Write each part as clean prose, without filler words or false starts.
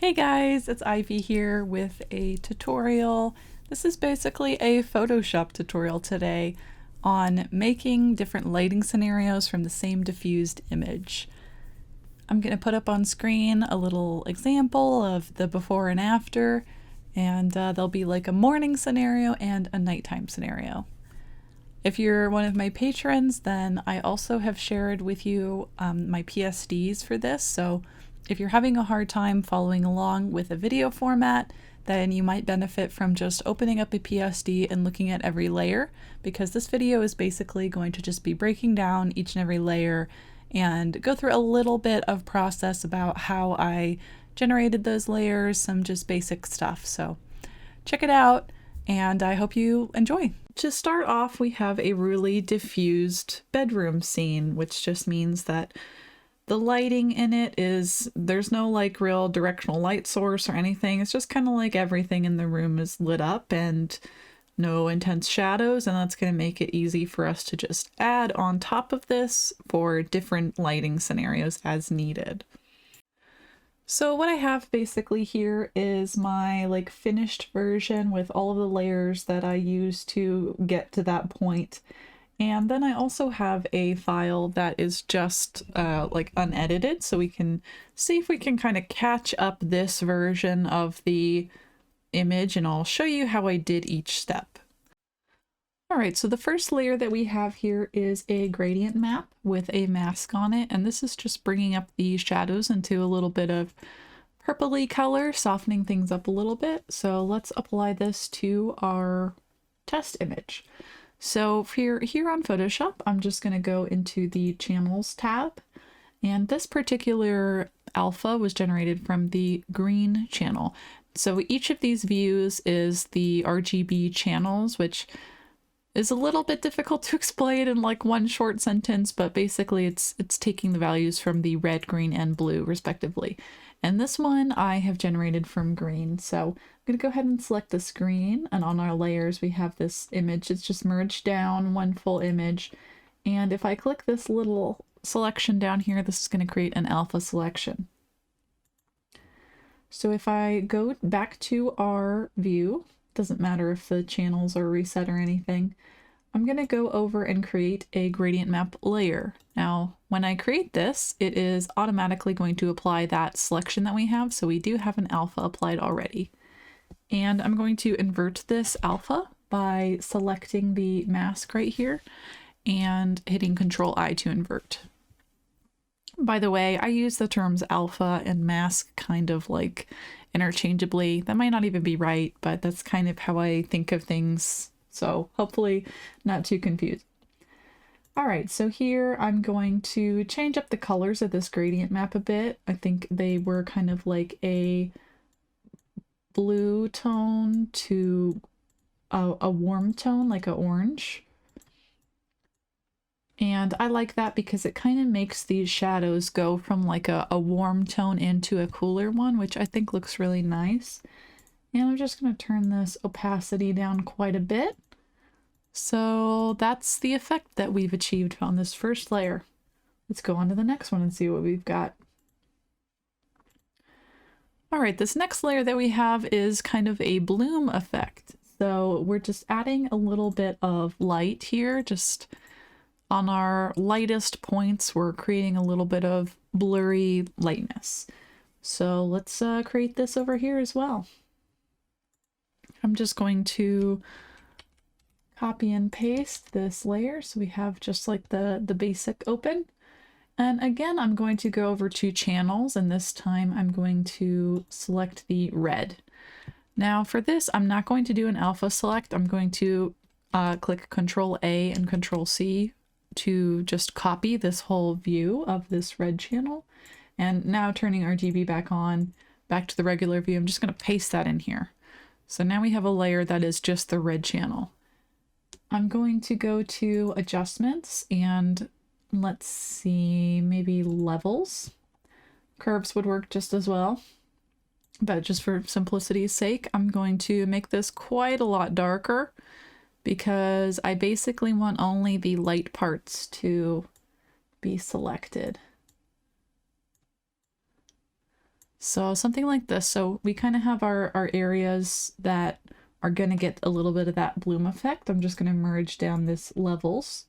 Hey guys, it's Ivy here with a tutorial. This is basically a Photoshop tutorial today on making different lighting scenarios from the same diffused image. I'm going to put up on screen a little example of the before and after, and there'll be like a morning scenario and a nighttime scenario. If you're one of my patrons, then I also have shared with you my PSDs for this, so if you're having a hard time following along with a video format, then you might benefit from just opening up a PSD and looking at every layer, because this video is basically going to just be breaking down each and every layer and go through a little bit of process about how I generated those layers, some just basic stuff. So check it out, and I hope you enjoy. To start off, we have a really diffused bedroom scene, which just means that the lighting in it there's no like real directional light source or anything. It's just kind of like everything in the room is lit up and no intense shadows, and that's going to make it easy for us to just add on top of this for different lighting scenarios as needed. So what I have basically here is my like finished version with all of the layers that I used to get to that point. And then I also have a file that is just like unedited, so we can see if we can kind of catch up this version of the image, and I'll show you how I did each step. All right, so the first layer that we have here is a gradient map with a mask on it, and this is just bringing up the shadows into a little bit of purpley color, softening things up a little bit. So let's apply this to our test image. So here on Photoshop, I'm just going to go into the Channels tab, and this particular alpha was generated from the green channel. So each of these views is the RGB channels, which is a little bit difficult to explain in like one short sentence, but basically it's taking the values from the red, green, and blue respectively. And this one I have generated from green. So I'm going to go ahead and select this green, and on our layers we have this image. It's just merged down one full image. And if I click this little selection down here, this is going to create an alpha selection. So if I go back to our view, doesn't matter if the channels are reset or anything, I'm going to go over and create a gradient map layer. Now, when I create this, it is automatically going to apply that selection that we have, so we do have an alpha applied already. And I'm going to invert this alpha by selecting the mask right here and hitting Control-I to invert. By the way, I use the terms alpha and mask kind of like interchangeably. That might not even be right, but that's kind of how I think of things. So hopefully not too confused. All right, so here I'm going to change up the colors of this gradient map a bit. I think they were kind of like a blue tone to a warm tone, like an orange. And I like that because it kind of makes these shadows go from like a warm tone into a cooler one, which I think looks really nice. And I'm just going to turn this opacity down quite a bit. So that's the effect that we've achieved on this first layer. Let's go on to the next one and see what we've got. All right, this next layer that we have is kind of a bloom effect. So we're just adding a little bit of light here, just on our lightest points, we're creating a little bit of blurry lightness. So let's create this over here as well. I'm just going to copy and paste this layer so we have just like the basic open. And again, I'm going to go over to channels, and this time I'm going to select the red. Now for this, I'm not going to do an alpha select. I'm going to click Control-A and Control-C to just copy this whole view of this red channel. And now turning RGB back on, back to the regular view, I'm just going to paste that in here. So now we have a layer that is just the red channel. I'm going to go to adjustments and let's see, maybe levels. Curves would work just as well, but just for simplicity's sake, I'm going to make this quite a lot darker because I basically want only the light parts to be selected. So something like this. So we kind of have our areas that are going to get a little bit of that bloom effect. I'm just going to merge down this levels.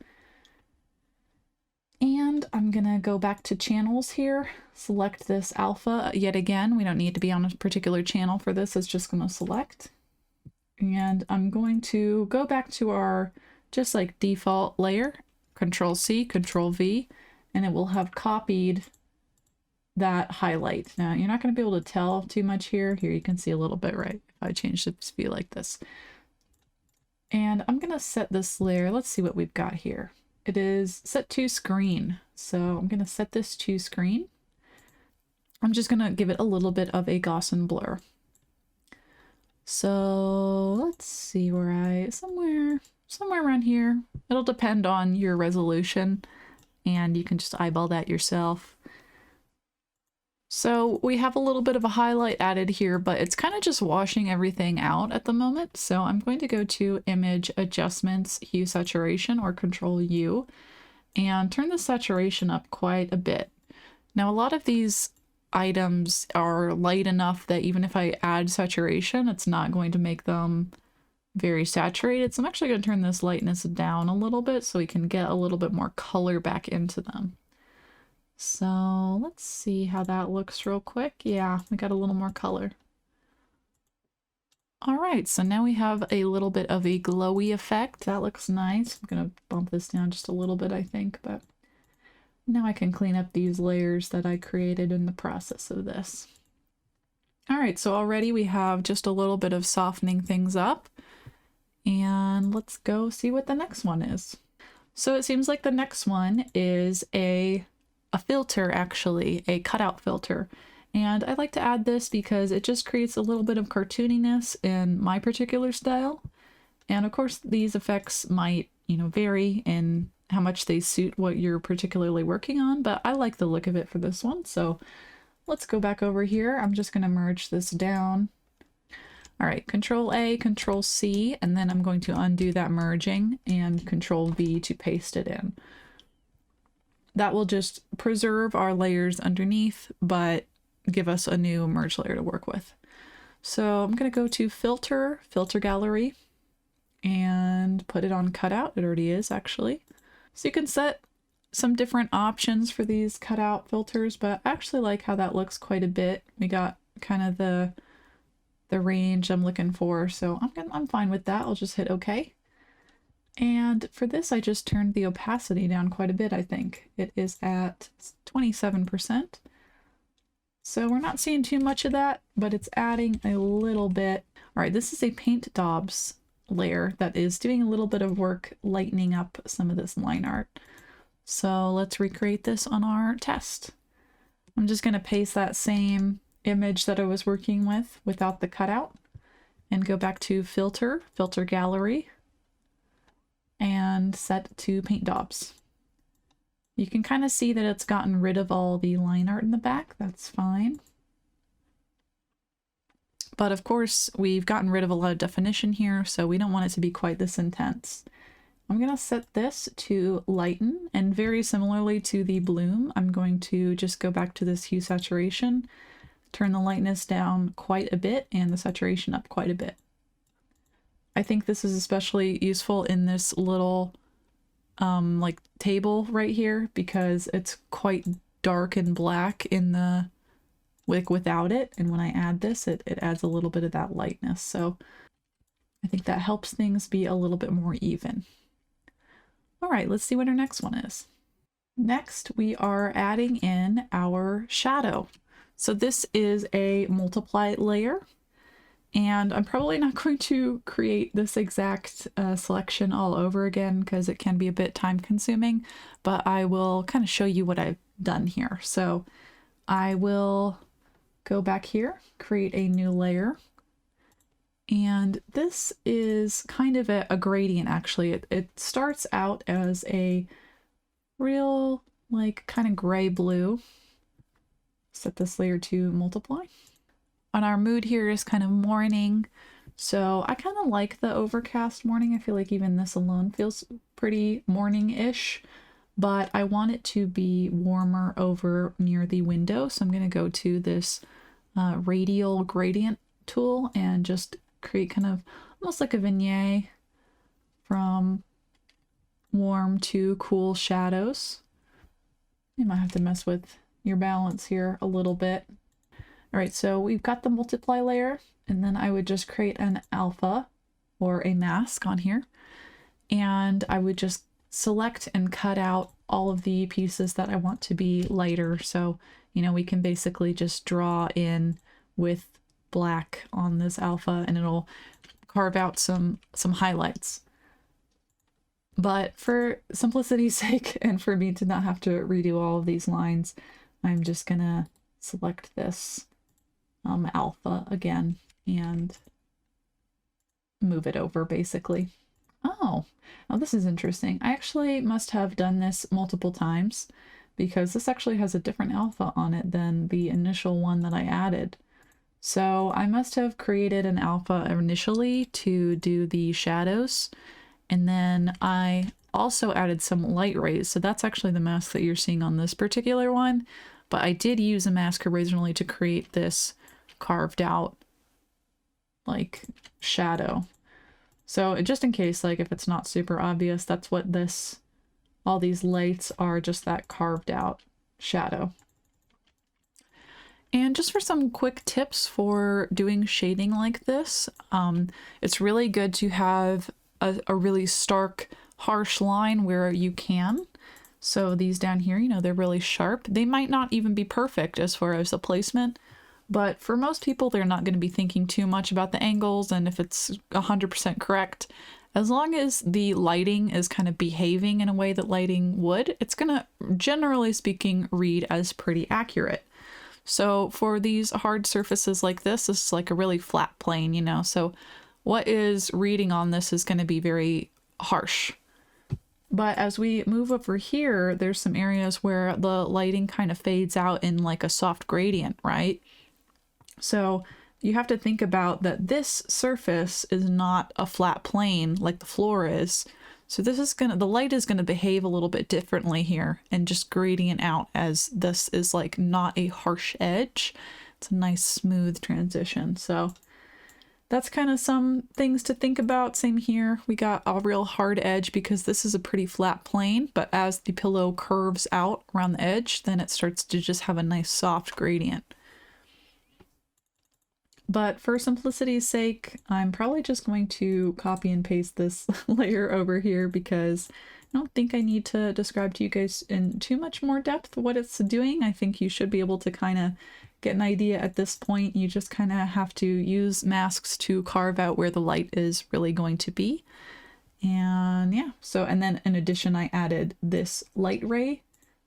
And I'm going to go back to channels here, select this alpha yet again. We don't need to be on a particular channel for this. It's just going to select. And I'm going to go back to our just like default layer, Control C, Control V, and it will have copied that highlight. Now you're not going to be able to tell too much here. Here you can see a little bit, right? If I change the view like this. And I'm going to set this layer. Let's see what we've got here. It is set to screen. So I'm going to set this to screen. I'm just going to give it a little bit of a Gaussian blur. So let's see where somewhere around here. It'll depend on your resolution and you can just eyeball that yourself. So we have a little bit of a highlight added here, but it's kind of just washing everything out at the moment. So I'm going to go to Image Adjustments, Hue Saturation, or Control U, and turn the saturation up quite a bit. Now, a lot of these items are light enough that even if I add saturation, it's not going to make them very saturated. So I'm actually going to turn this lightness down a little bit so we can get a little bit more color back into them. So let's see how that looks real quick. Yeah, we got a little more color. All right, so now we have a little bit of a glowy effect. That looks nice. I'm gonna bump this down just a little bit, I think, but now I can clean up these layers that I created in the process of this. All right, so already we have just a little bit of softening things up, and let's go see what the next one is. So it seems like the next one is a filter, actually, a cutout filter. And I like to add this because it just creates a little bit of cartooniness in my particular style. And of course, these effects might, vary in how much they suit what you're particularly working on, but I like the look of it for this one. So let's go back over here. I'm just going to merge this down. All right, Control A, Control C, and then I'm going to undo that merging and Control V to paste it in. That will just preserve our layers underneath, but give us a new merge layer to work with. So I'm going to go to Filter, Filter Gallery, and put it on Cutout. It already is, actually. So you can set some different options for these cutout filters, but I actually like how that looks quite a bit. We got kind of the range I'm looking for, so I'm fine with that. I'll just hit OK. And for this, I just turned the opacity down quite a bit, I think. It is at 27%. So we're not seeing too much of that, but it's adding a little bit. All right, this is a paint daubs layer that is doing a little bit of work lightening up some of this line art. So let's recreate this on our test. I'm just going to paste that same image that I was working with without the cutout and go back to Filter, Filter Gallery, and set to paint daubs. You can kind of see that it's gotten rid of all the line art in the back. That's fine. But of course, we've gotten rid of a lot of definition here, so we don't want it to be quite this intense. I'm going to set this to lighten, and very similarly to the bloom, I'm going to just go back to this hue saturation, turn the lightness down quite a bit and the saturation up quite a bit. I think this is especially useful in this little like table right here because it's quite dark and black in the without it, and when I add this it adds a little bit of that lightness, so I think that helps things be a little bit more even. All right, let's see what our next one is. Next we are adding in our shadow. So this is a multiply layer, and I'm probably not going to create this exact selection all over again because it can be a bit time consuming, but I will kind of show you what I've done here. So I will go back here, create a new layer, and this is kind of a gradient actually. It starts out as a real like kind of gray blue. Set this layer to multiply. And our mood here is kind of morning, so I kind of like the overcast morning. I feel like even this alone feels pretty morning-ish, but I want it to be warmer over near the window, so I'm going to go to this radial gradient tool and just create kind of almost like a vignette from warm to cool shadows. You might have to mess with your balance here a little bit. All right, so we've got the multiply layer, and then I would just create an alpha or a mask on here, and I would just select and cut out all of the pieces that I want to be lighter. So, you know, we can basically just draw in with black on this alpha and it'll carve out some highlights. But for simplicity's sake and for me to not have to redo all of these lines, I'm just gonna select this alpha again and move it over basically. Oh, now this is interesting. I actually must have done this multiple times because this actually has a different alpha on it than the initial one that I added. So I must have created an alpha initially to do the shadows, and then I also added some light rays. So that's actually the mask that you're seeing on this particular one, but I did use a mask originally to create this carved out like shadow. So just in case, like if it's not super obvious, that's what this, all these lights are, just that carved out shadow. And just for some quick tips for doing shading like this, it's really good to have a really stark, harsh line where you can. So these down here, you know, they're really sharp. They might not even be perfect as far as the placement, but for most people, they're not going to be thinking too much about the angles and if it's 100% correct. As long as the lighting is kind of behaving in a way that lighting would, it's going to, generally speaking, read as pretty accurate. So for these hard surfaces like this is like a really flat plane, you know, so what is reading on this is going to be very harsh. But as we move over here, there's some areas where the lighting kind of fades out in like a soft gradient, right? So you have to think about that this surface is not a flat plane like the floor is. So this is the light is gonna behave a little bit differently here and just gradient out, as this is like not a harsh edge. It's a nice smooth transition. So that's kind of some things to think about. Same here. We got a real hard edge because this is a pretty flat plane, but as the pillow curves out around the edge, then it starts to just have a nice soft gradient. But for simplicity's sake, I'm probably just going to copy and paste this layer over here because I don't think I need to describe to you guys in too much more depth what it's doing. I think you should be able to kind of get an idea at this point. You just kind of have to use masks to carve out where the light is really going to be. And yeah, so, and then in addition, I added this light ray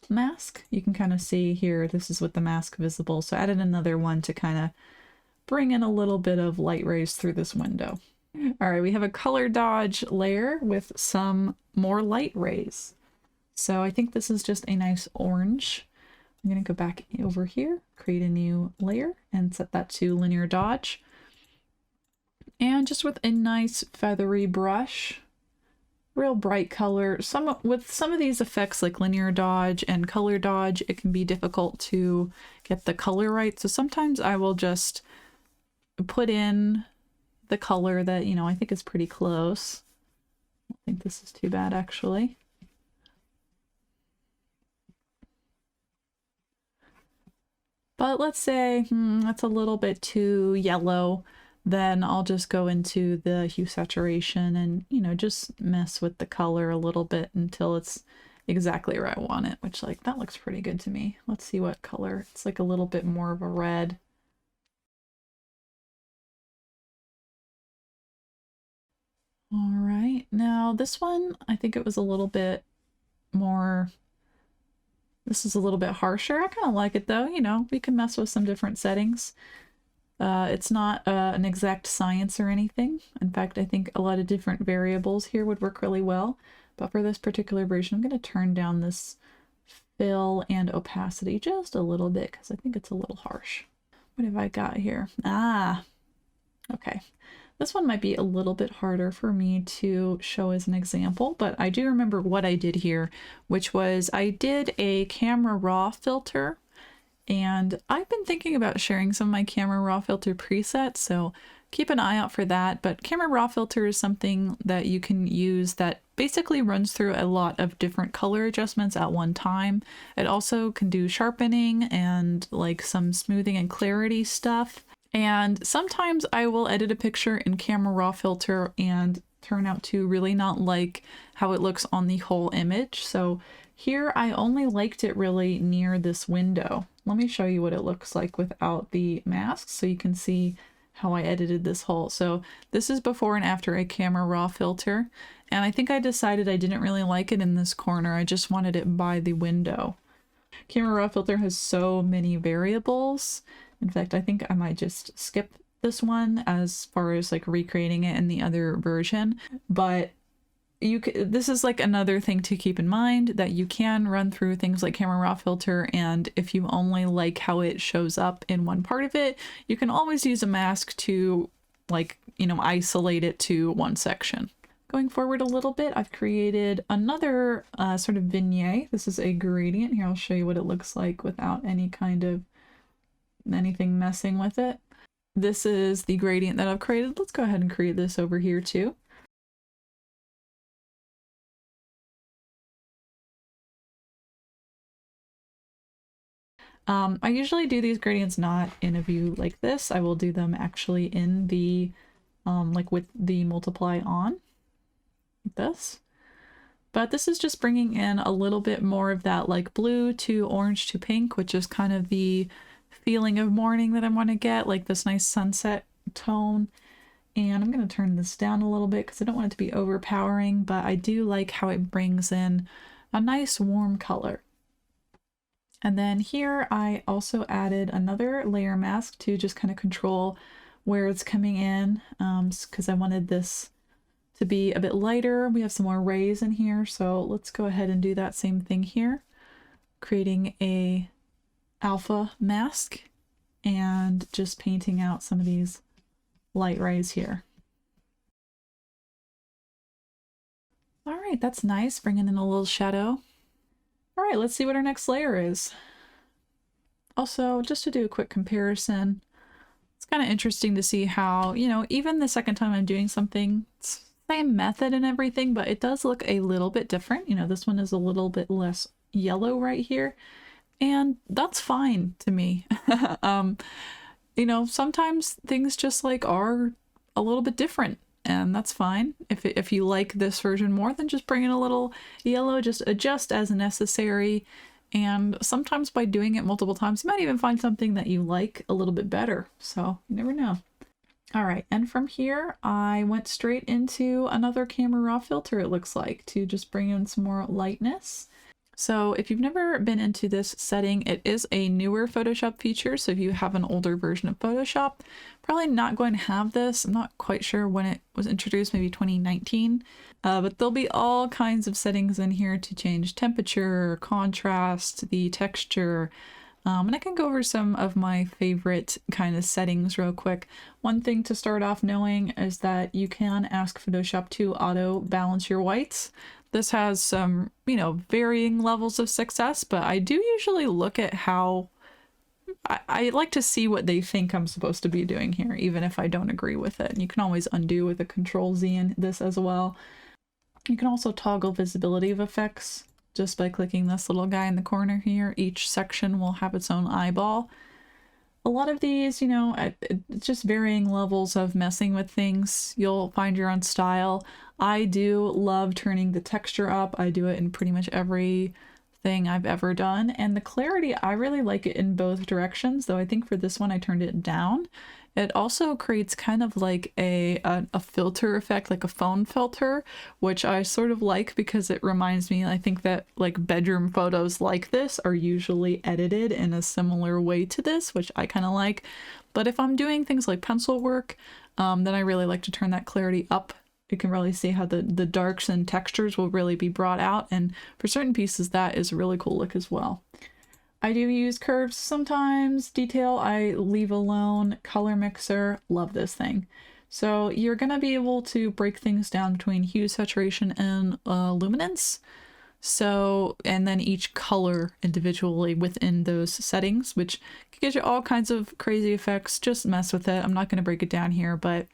mask. You can kind of see here, this is with the mask visible. So I added another one to kind of bring in a little bit of light rays through this window. All right, we have a color dodge layer with some more light rays. So I think this is just a nice orange. I'm going to go back over here, create a new layer and set that to linear dodge. And just with a nice feathery brush, real bright color. With some of these effects like linear dodge and color dodge, it can be difficult to get the color right. So sometimes I will just put in the color that, you know, I think is pretty close. I don't think this is too bad actually. But let's say that's a little bit too yellow, then I'll just go into the hue saturation and, you know, just mess with the color a little bit until it's exactly where I want it, which like that looks pretty good to me. Let's see what color. It's like a little bit more of a red. All right, now this one, I think it was a little bit more, this is a little bit harsher. I kind of like it though, you know, we can mess with some different settings. It's not an exact science or anything. In fact, I think a lot of different variables here would work really well. But for this particular version, I'm going to turn down this fill and opacity just a little bit because I think it's a little harsh. What have I got here? Ah, okay. This one might be a little bit harder for me to show as an example, but I do remember what I did here, which was I did a camera raw filter And I've been thinking about sharing some of my Camera Raw filter presets, so keep an eye out for that. But Camera Raw filter is something that you can use that basically runs through a lot of different color adjustments at one time. It also can do sharpening and like some smoothing and clarity stuff. And sometimes I will edit a picture in Camera Raw filter and turn out to really not like how it looks on the whole image. So here I only liked it really near this window. Let me show you what it looks like without the mask so you can see how I edited this whole. So this is before and after a Camera Raw filter. And I think I decided I didn't really like it in this corner. I just wanted it by the window. Camera Raw filter has so many variables. In fact, I think I might just skip this one as far as like recreating it in the other version. But this is like another thing to keep in mind, that you can run through things like Camera Raw filter, and if you only like how it shows up in one part of it, you can always use a mask to like, you know, isolate it to one section. Going forward a little bit, I've created another sort of vignette. This is a gradient. Here, I'll show you what it looks like without any kind of anything messing with it. This is the gradient that I've created. Let's go ahead and create this over here too. I usually do these gradients not in a view like this. I will do them actually in the, like with the multiply on, like this. But this is just bringing in a little bit more of that like blue to orange to pink, which is kind of the feeling of morning that I want to get, like this nice sunset tone. And I'm going to turn this down a little bit because I don't want it to be overpowering, but I do like how it brings in a nice warm color. And then here I also added another layer mask to just kind of control where it's coming in, because I wanted this to be a bit lighter. We have some more rays in here, so let's go ahead and do that same thing here, creating a alpha mask and just painting out some of these light rays here. All right, that's nice, bringing in a little shadow. All right, let's see what our next layer is. Also, just to do a quick comparison, it's kind of interesting to see how, you know, even the second time I'm doing something, it's same method and everything, but it does look a little bit different. You know, this one is a little bit less yellow right here, and that's fine to me. You know, sometimes things just like are a little bit different, and that's fine. If you like this version more, then just bring in a little yellow, just adjust as necessary. And sometimes by doing it multiple times, you might even find something that you like a little bit better. So you never know. All right, and from here, I went straight into another Camera Raw filter, it looks like, to just bring in some more lightness. So if you've never been into this setting, it is a newer Photoshop feature. So if you have an older version of Photoshop, probably not going to have this. I'm not quite sure when it was introduced, maybe 2019. But there'll be all kinds of settings in here to change temperature, contrast, the texture. And I can go over some of my favorite kind of settings real quick. One thing to start off knowing is that you can ask Photoshop to auto balance your whites. This has some, you know, varying levels of success, but I do usually look at how I like to see what they think I'm supposed to be doing here, even if I don't agree with it. And you can always undo with a Control-Z in this as well. You can also toggle visibility of effects just by clicking this little guy in the corner here. Each section will have its own eyeball. A lot of these, you know, it's just varying levels of messing with things. You'll find your own style. I do love turning the texture up. I do it in pretty much every thing I've ever done. And the clarity, I really like it in both directions, though I think for this one I turned it down. It also creates kind of like a filter effect, like a phone filter, which I sort of like because it reminds me, I think that like bedroom photos like this are usually edited in a similar way to this, which I kind of like. But if I'm doing things like pencil work, then I really like to turn that clarity up. You can really see how the darks and textures will really be brought out. And for certain pieces, that is a really cool look as well. I do use curves sometimes. Detail I leave alone. Color mixer, love this thing. So you're gonna be able to break things down between hue, saturation, and luminance. So, and then each color individually within those settings, which can get you all kinds of crazy effects. Just mess with it. I'm not going to break it down here, but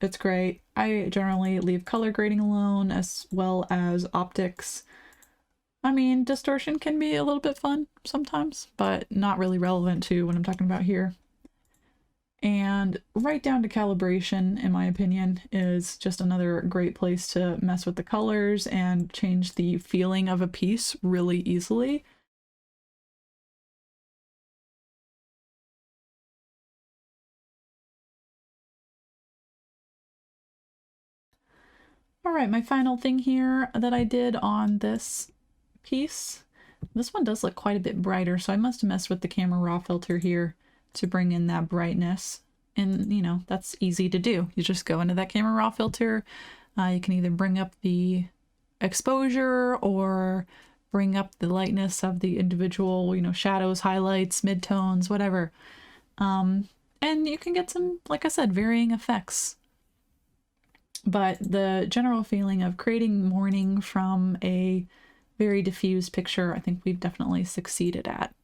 it's great. I generally leave color grading alone as well as optics. I mean, distortion can be a little bit fun sometimes, but not really relevant to what I'm talking about here. And right down to calibration, in my opinion, is just another great place to mess with the colors and change the feeling of a piece really easily. All right, my final thing here that I did on this piece, this one does look quite a bit brighter, so I must have messed with the camera raw filter here to bring in that brightness. And, you know, that's easy to do. You just go into that camera raw filter. You can either bring up the exposure or bring up the lightness of the individual, you know, shadows, highlights, midtones, whatever. And you can get some, like I said, varying effects. But the general feeling of creating morning from a very diffused picture, I think we've definitely succeeded at.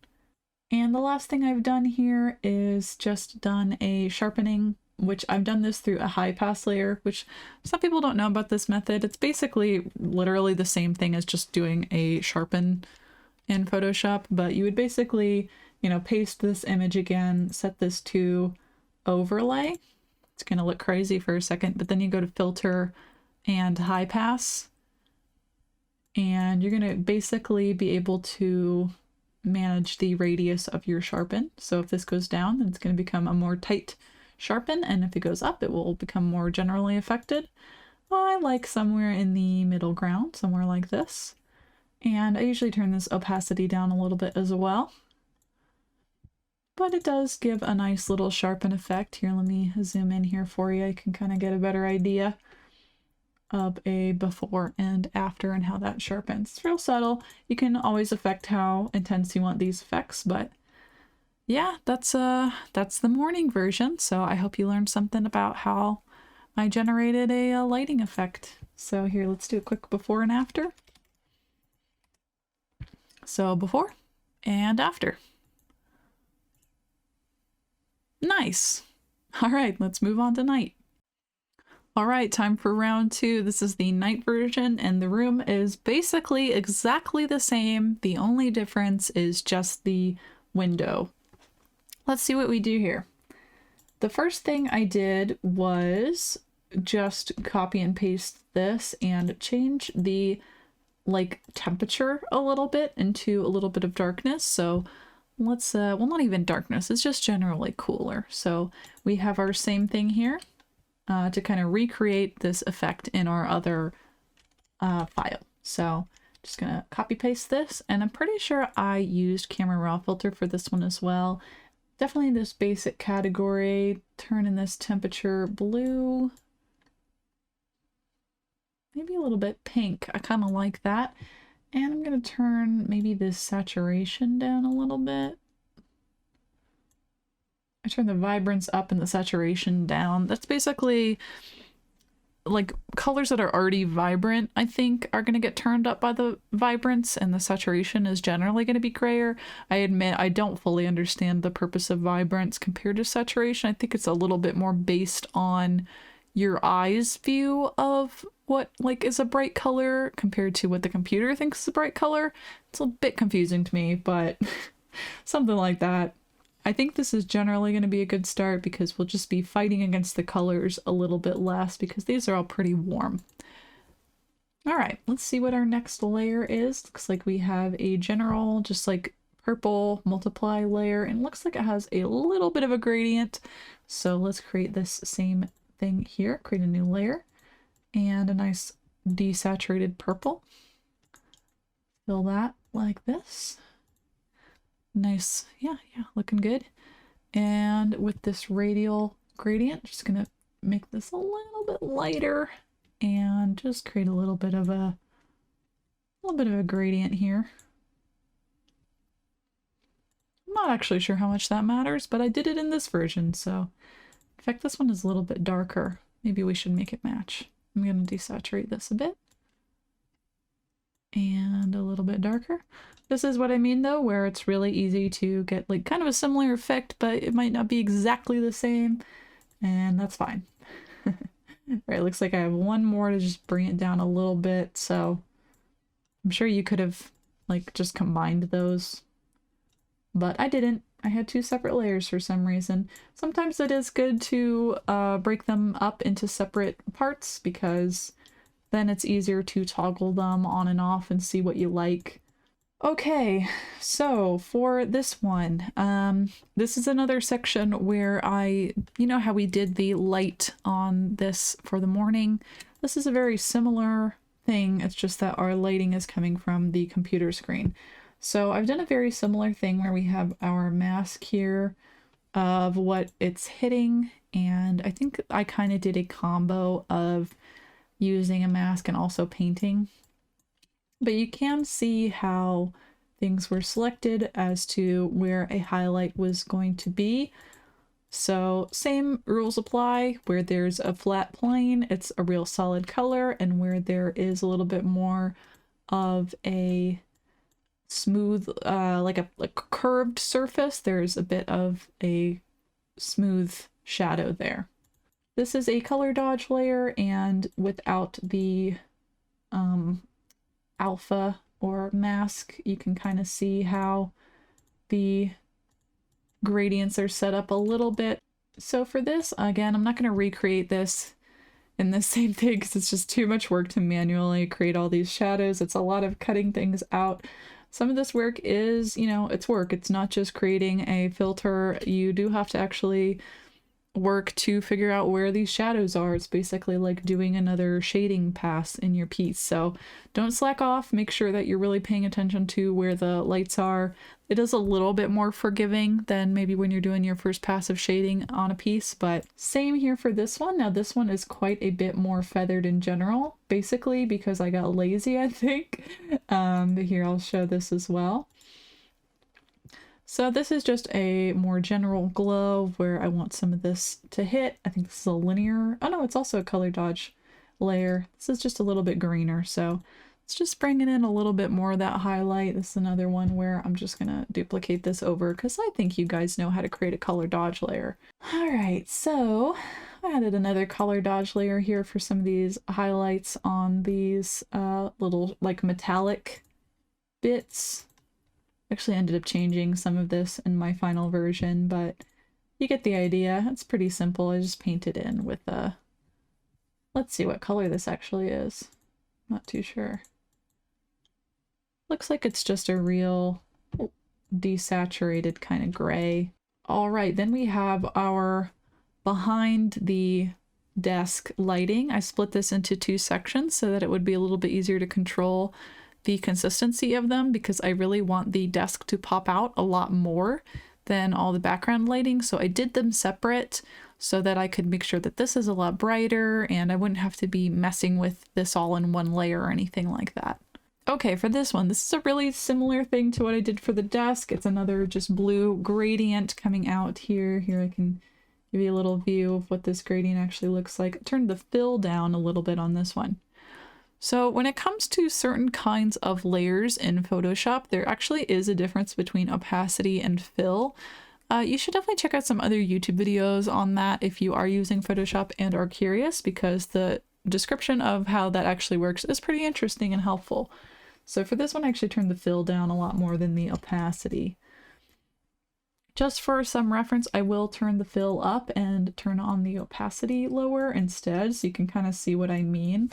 And the last thing I've done here is just done a sharpening, which I've done this through a high pass layer, which some people don't know about this method. It's basically literally the same thing as just doing a sharpen in Photoshop, but you would basically, you know, paste this image again, set this to overlay. It's going to look crazy for a second, but then you go to filter and high pass, and you're going to basically be able to manage the radius of your sharpen. So if this goes down, then it's going to become a more tight sharpen, and if it goes up, it will become more generally affected. I like somewhere in the middle ground, somewhere like this. And I usually turn this opacity down a little bit as well. But it does give a nice little sharpen effect. Here, let me zoom in here for you. You can kind of get a better idea of a before and after and how that sharpens. It's real subtle. You can always affect how intense you want these effects, but yeah, that's the morning version. So I hope you learned something about how I generated a lighting effect. So here, let's do a quick before and after. So before and after. Nice. All right, let's move on to night. All right, time for round 2. This is the night version, and the room is basically exactly the same. The only difference is just the window. Let's see what we do here. The first thing I did was just copy and paste this and change the temperature a little bit into a little bit of darkness. So let's well, not even darkness, it's just generally cooler. So we have our same thing here to kind of recreate this effect in our other file. So just gonna copy paste this, and I'm pretty sure I used camera raw filter for this one as well. Definitely this basic category, turning this temperature blue, maybe a little bit pink. I kind of like that. And I'm going to turn maybe this saturation down a little bit. I turn the vibrance up and the saturation down. That's basically like colors that are already vibrant, I think, are going to get turned up by the vibrance, and the saturation is generally going to be grayer. I admit I don't fully understand the purpose of vibrance compared to saturation. I think it's a little bit more based on your eye's view of what is a bright color compared to what the computer thinks is a bright color. It's a bit confusing to me, but something like that. I think this is generally going to be a good start because we'll just be fighting against the colors a little bit less because these are all pretty warm. All right, let's see what our next layer is. Looks like we have a general, just like purple multiply layer, and looks like it has a little bit of a gradient. So let's create this same thing here, create a new layer and a nice desaturated purple. Fill that like this. Nice, yeah, looking good. And with this radial gradient, just gonna make this a little bit lighter and just create a little bit of a gradient here. I'm not actually sure how much that matters, but I did it in this version, so in fact this one is a little bit darker. Maybe we should make it match. I'm gonna desaturate this a bit. And a little bit darker. This is what I mean though, where it's really easy to get like kind of a similar effect, but it might not be exactly the same, and that's fine. Right, looks like I have one more to just bring it down a little bit, so I'm sure you could have like just combined those, but I didn't. I had two separate layers for some reason. Sometimes it is good to break them up into separate parts because then it's easier to toggle them on and off and see what you like. Okay, so for this one, this is another section where you know how we did the light on this for the morning? This is a very similar thing, it's just that our lighting is coming from the computer screen. So I've done a very similar thing where we have our mask here of what it's hitting, and I think I kind of did a combo of using a mask and also painting. But you can see how things were selected as to where a highlight was going to be. So same rules apply. Where there's a flat plane, it's a real solid color, and where there is a little bit more of a smooth, like a curved surface, there's a bit of a smooth shadow there. This is a color dodge layer, and without the alpha or mask, you can kind of see how the gradients are set up a little bit. So for this, again, I'm not going to recreate this in the same thing because it's just too much work to manually create all these shadows. It's a lot of cutting things out. Some of this work is, you know, it's work. It's not just creating a filter. You do have to actually work to figure out where these shadows are. It's basically like doing another shading pass in your piece. So don't slack off. Make sure that you're really paying attention to where the lights are. It is a little bit more forgiving than maybe when you're doing your first pass of shading on a piece, but same here for this one. Now this one is quite a bit more feathered in general, basically because I got lazy, I think. But here I'll show this as well. So this is just a more general glow where I want some of this to hit. I think this is a linear, oh no, it's also a color dodge layer. This is just a little bit greener, so it's just bringing in a little bit more of that highlight. This is another one where I'm just gonna duplicate this over because I think you guys know how to create a color dodge layer. All right, so I added another color dodge layer here for some of these highlights on these little like metallic bits. Actually ended up changing some of this in my final version, but you get the idea. It's pretty simple. I just painted in with a... Let's see what color this actually is. Not too sure. Looks like it's just a real desaturated kind of gray. All right, then we have our behind the desk lighting. I split this into two sections so that it would be a little bit easier to control the consistency of them because I really want the desk to pop out a lot more than all the background lighting. So I did them separate so that I could make sure that this is a lot brighter and I wouldn't have to be messing with this all in one layer or anything like that. Okay, for this one, this is a really similar thing to what I did for the desk. It's another just blue gradient coming out here. Here I can give you a little view of what this gradient actually looks like. I turned the fill down a little bit on this one. So when it comes to certain kinds of layers in Photoshop, there actually is a difference between opacity and fill. You should definitely check out some other YouTube videos on that if you are using Photoshop and are curious, because the description of how that actually works is pretty interesting and helpful. So for this one, I actually turned the fill down a lot more than the opacity. Just for some reference, I will turn the fill up and turn on the opacity lower instead, so you can kind of see what I mean.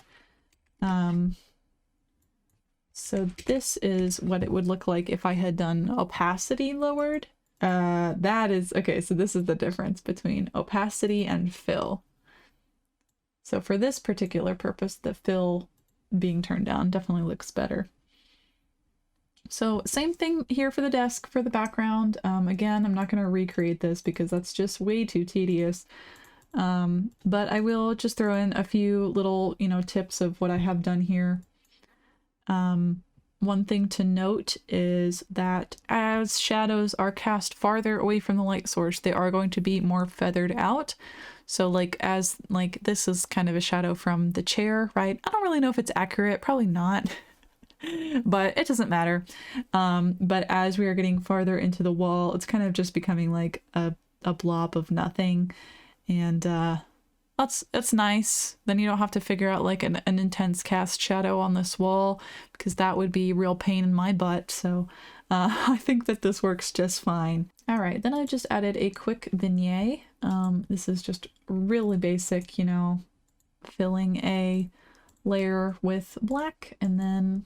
So this is what it would look like if I had done opacity lowered. That is, okay, so this is the difference between opacity and fill. So for this particular purpose, the fill being turned down definitely looks better. So same thing here for the desk, for the background. Again, I'm not going to recreate this because that's just way too tedious. But I will just throw in a few little, tips of what I have done here. One thing to note is that as shadows are cast farther away from the light source, they are going to be more feathered out. So like this is kind of a shadow from the chair, right? I don't really know if it's accurate, probably not. but it doesn't matter. But as we are getting farther into the wall, it's kind of just becoming like a blob of nothing. And that's nice. Then you don't have to figure out like an intense cast shadow on this wall, because that would be real pain in my butt. So I think that this works just fine. All right, then I just added a quick vignette. This is just really basic, you know, filling a layer with black and then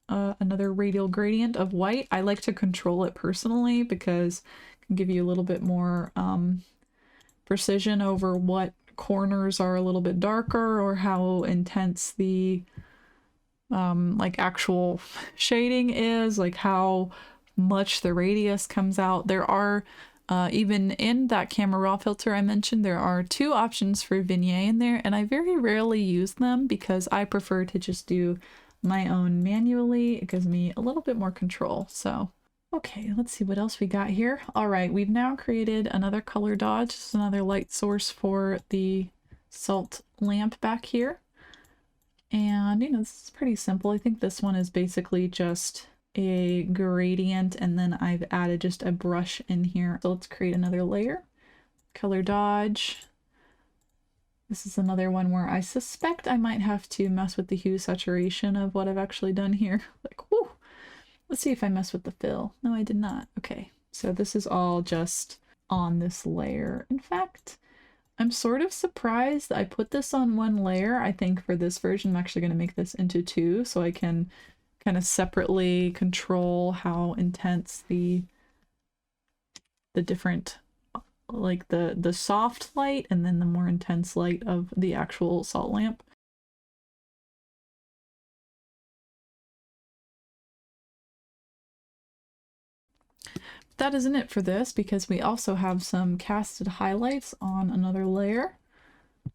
another radial gradient of white. I like to control it personally because it can give you a little bit more precision over what corners are a little bit darker or how intense the like actual shading is, like how much the radius comes out. There are even in that camera raw filter I mentioned, there are 2 options for vignette in there, and I very rarely use them because I prefer to just do my own manually. It gives me a little bit more control. So okay, let's see what else we got here. All right, we've now created another color dodge, just another light source for the salt lamp back here. And, you know, this is pretty simple. I think this one is basically just a gradient, and then I've added just a brush in here. So let's create another layer. Color dodge. This is another one where I suspect I might have to mess with the hue saturation of what I've actually done here. Like, whoo! Let's see if I mess with the fill. No, I did not. Okay, so this is all just on this layer. In fact, I'm sort of surprised I put this on 1 layer. I think for this version, I'm actually going to make this into 2 so I can kind of separately control how intense the different, like the soft light and then the more intense light of the actual salt lamp. That isn't it for this, because we also have some casted highlights on another layer.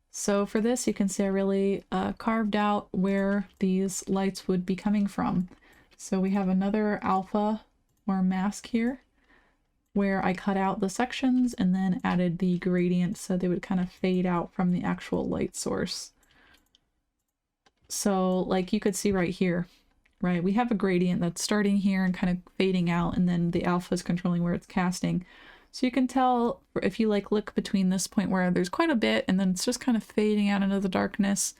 So for this, you can see I really carved out where these lights would be coming from. So we have another alpha or mask here where I cut out the sections and then added the gradient so they would kind of fade out from the actual light source. So like you could see right here, right? We have a gradient that's starting here and kind of fading out, and then the alpha is controlling where it's casting. So you can tell if you like look between this point where there's quite a bit and then it's just kind of fading out into the darkness.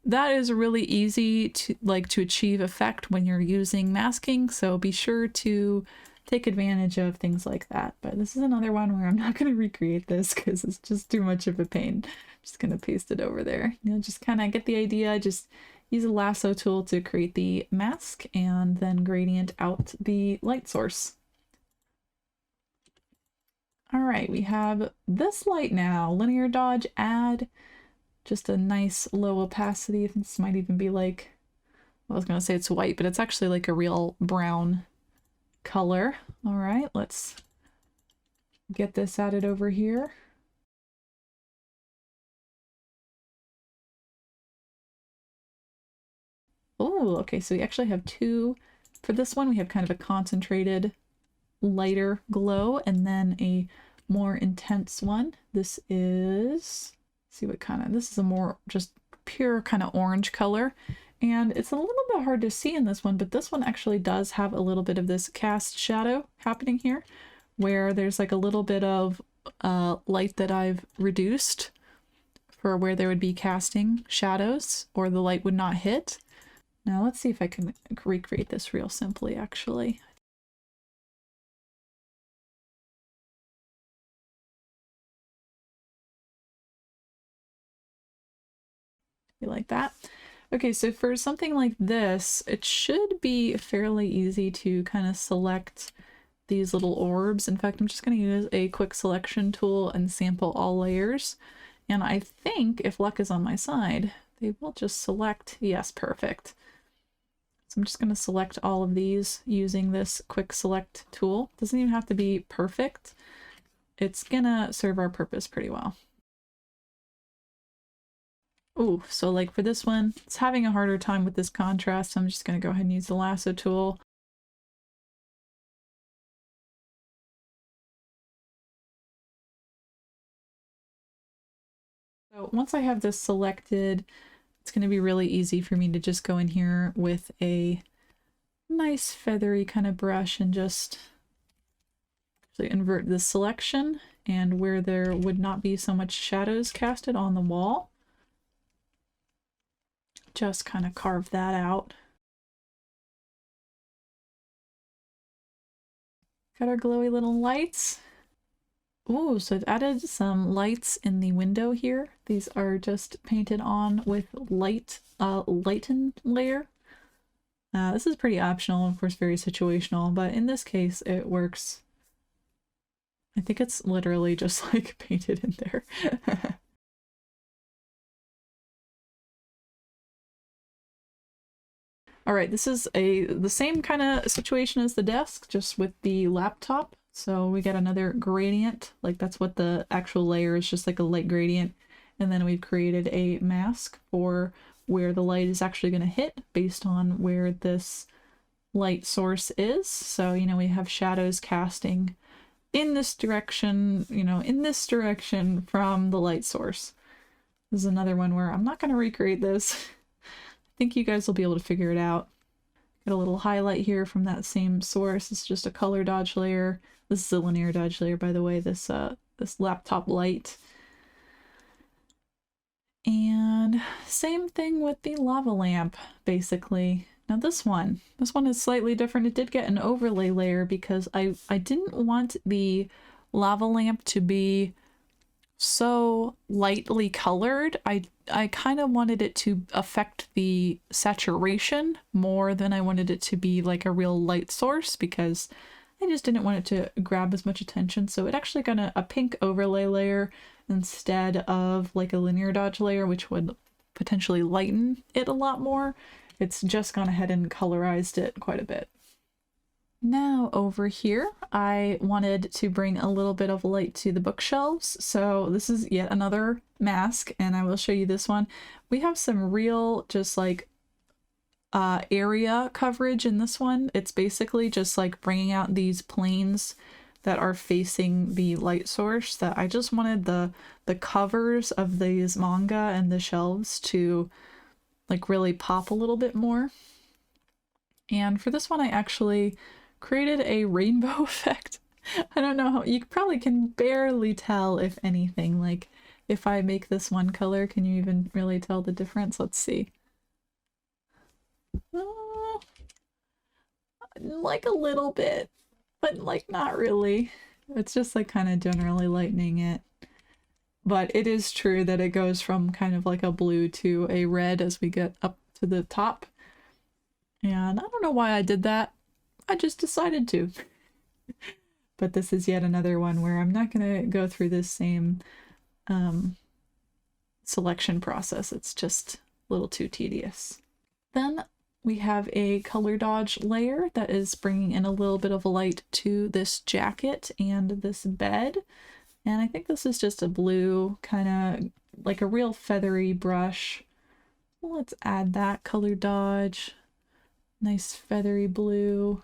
That is a really easy to achieve effect when you're using masking, so be sure to take advantage of things like that. But this is another one where I'm not going to recreate this because it's just too much of a pain. I'm just going to paste it over there. You'll just kind of get the idea. Just use a lasso tool to create the mask and then gradient out the light source. All right, we have this light now. Linear dodge, add just a nice low opacity. This might even be like, I was gonna say it's white, but it's actually like a real brown color. All right, let's get this added over here. Oh, okay, so we actually have 2. For this one, we have kind of a concentrated lighter glow and then a more intense one. This is, see what kind of, this is a more just pure kind of orange color, and it's a little bit hard to see in this one, but this one actually does have a little bit of this cast shadow happening here where there's like a little bit of light that I've reduced for where there would be casting shadows or the light would not hit. Now let's see if I can recreate this real simply actually. Like that. Okay, so for something like this, it should be fairly easy to kind of select these little orbs. In fact, I'm just going to use a quick selection tool and sample all layers. And I think if luck is on my side, they will just select, yes, perfect. So I'm just going to select all of these using this quick select tool. Doesn't even have to be perfect. It's gonna serve our purpose pretty well. Oh, so like for this one, it's having a harder time with this contrast. So I'm just going to go ahead and use the lasso tool. So once I have this selected, it's going to be really easy for me to just go in here with a nice feathery kind of brush and just invert the selection, and where there would not be so much shadows casted on the wall, just kind of carve that out. Got our glowy little lights. Ooh, so I've added some lights in the window here. These are just painted on with lighten layer. This is pretty optional, of course very situational, but in this case it works. I think it's literally just like painted in there. All right, this is the same kind of situation as the desk, just with the laptop. So we got another gradient, like that's what the actual layer is, just like a light gradient. And then we've created a mask for where the light is actually going to hit based on where this light source is. So, you know, we have shadows casting in this direction, you know, in this direction from the light source. This is another one where I'm not going to recreate this. I think you guys will be able to figure it out. Got a little highlight here from that same source. It's just a color dodge layer. This is a linear dodge layer, by the way, this laptop light. And same thing with the lava lamp, basically. Now this one is slightly different. It did get an overlay layer because I didn't want the lava lamp to be so lightly colored. I kind of wanted it to affect the saturation more than I wanted it to be like a real light source, because I just didn't want it to grab as much attention. So it actually got a pink overlay layer instead of like a linear dodge layer, which would potentially lighten it a lot more. It's just gone ahead and colorized it quite a bit. Now over here, I wanted to bring a little bit of light to the bookshelves. So this is yet another mask, and I will show you this one. We have some real just like area coverage in this one. It's basically just like bringing out these planes that are facing the light source, that I just wanted the covers of these manga and the shelves to like really pop a little bit more. And for this one, I actually created a rainbow effect. I don't know how, you probably can barely tell, if anything. Like if I make this one color, can you even really tell the difference? Let's see. Like a little bit, but like not really. It's just like kind of generally lightening it. But it is true that it goes from kind of like a blue to a red as we get up to the top. And I don't know why I did that. I just decided to. But this is yet another one where I'm not going to go through this same selection process. It's just a little too tedious. Then we have a color dodge layer that is bringing in a little bit of light to this jacket and this bed. And I think this is just a blue, kind of like a real feathery brush. Let's add that color dodge. Nice feathery blue.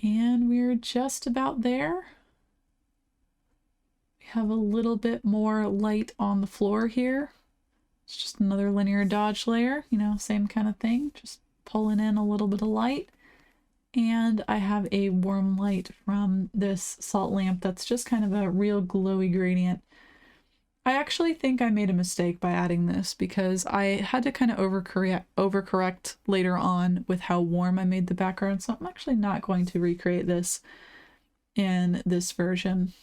And we're just about there. We have a little bit more light on the floor here. It's just another linear dodge layer, you know, same kind of thing, just pulling in a little bit of light. And I have a warm light from this salt lamp that's just kind of a real glowy gradient. I actually think I made a mistake by adding this because I had to kind of overcorrect later on with how warm I made the background, so I'm actually not going to recreate this in this version.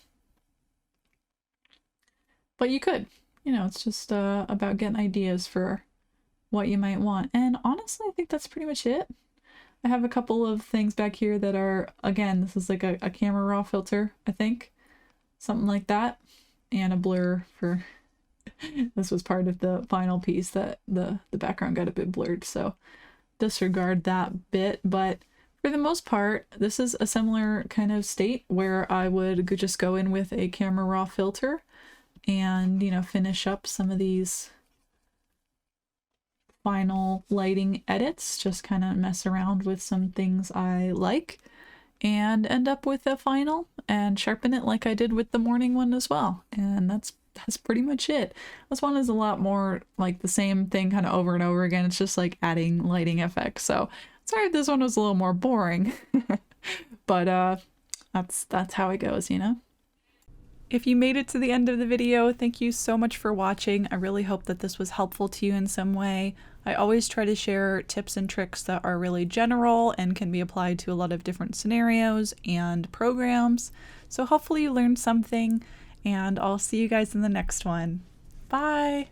But you could, you know, it's just about getting ideas for what you might want. And honestly, I think that's pretty much it. I have a couple of things back here that are, again, this is like a camera raw filter, I think. Something like that. And a blur for, this was part of the final piece that the background got a bit blurred, so disregard that bit. But for the most part, this is a similar kind of state where I would just go in with a camera raw filter and, you know, finish up some of these final lighting edits, just kind of mess around with some things I like, and end up with a final and sharpen it like I did with the morning one as well. And that's pretty much it. This one is a lot more like the same thing kind of over and over again. It's just like adding lighting effects. So sorry if this one was a little more boring, but that's how it goes, you know? If you made it to the end of the video, thank you so much for watching. I really hope that this was helpful to you in some way. I always try to share tips and tricks that are really general and can be applied to a lot of different scenarios and programs. So hopefully you learned something, and I'll see you guys in the next one. Bye!